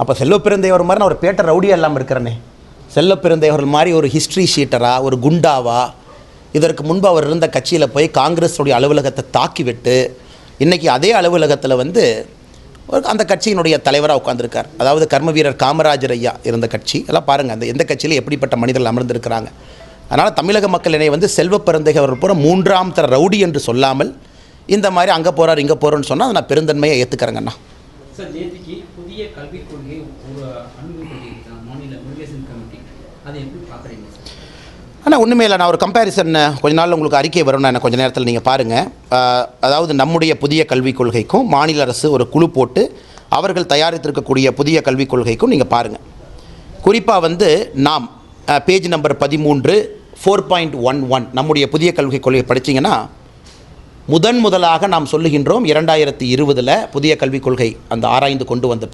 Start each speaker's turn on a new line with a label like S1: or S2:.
S1: அப்போ செல்வப்பிறந்தையவர் மாதிரி நான் ஒரு பேட்டை ரவுடியாக இல்லாமல் இருக்கிறேனே. செல்வப்பிறந்தையவர்கள் மாதிரி ஒரு ஹிஸ்ட்ரி ஷீட்டராக, ஒரு குண்டாவா, இதற்கு முன்பு அவர் இருந்த கட்சியில் போய் காங்கிரஸுடைய அலுவலகத்தை தாக்கி விட்டு இன்றைக்கி அதே அலுவலகத்தில் வந்து அந்த கட்சியினுடைய தலைவராக உட்காந்துருக்கார். அதாவது கர்ம வீரர் காமராஜர் ஐயா இருந்த கட்சி எல்லாம் பாருங்கள், அந்த எந்த கட்சியில் எப்படிப்பட்ட மனிதர்கள் அமர்ந்திருக்கிறாங்க. அதனால் தமிழக மக்கள் என்னை வந்து செல்வப்பிறந்தையவர் பூரா 3ஆம் தர ரவுடி என்று சொல்லாமல் இந்த மாதிரி அங்கே போகிறார் இங்கே போகிறோன்னு சொன்னால் அதை நான் பெருந்தன்மையை ஏற்றுக்கிறேங்கண்ணா.
S2: சார், நேற்றுக்கு புதிய கல்விக் கொள்கை ஒரு அனுமதிப்பட்டிருக்காங்க மாநில முருகேசன் கமிட்டி, அதை எப்படி பார்க்குறீங்க சார்?
S1: ஆனால் ஒன்றுமே இல்லை, நான் ஒரு கம்பேரிசன் கொஞ்ச நாள் உங்களுக்கு அறிக்கை வரும்னா என்ன கொஞ்சம் நேரத்தில் நீங்கள் பாருங்கள். அதாவது நம்முடைய புதிய கல்விக் கொள்கைக்கும் மாநில அரசு ஒரு குழு போட்டு அவர்கள் தயாரித்திருக்கக்கூடிய புதிய கல்விக் கொள்கைக்கும் நீங்கள் பாருங்கள். குறிப்பாக வந்து நாம் பேஜ் நம்பர் 13 4.11 நம்முடைய புதிய கல்விக் கொள்கை படித்தீங்கன்னா முதலாக நாம் சொல்லுகின்றோம் 2020 புதிய கல்விக் கொள்கை அந்த ஆராய்ந்து கொண்டு வந்த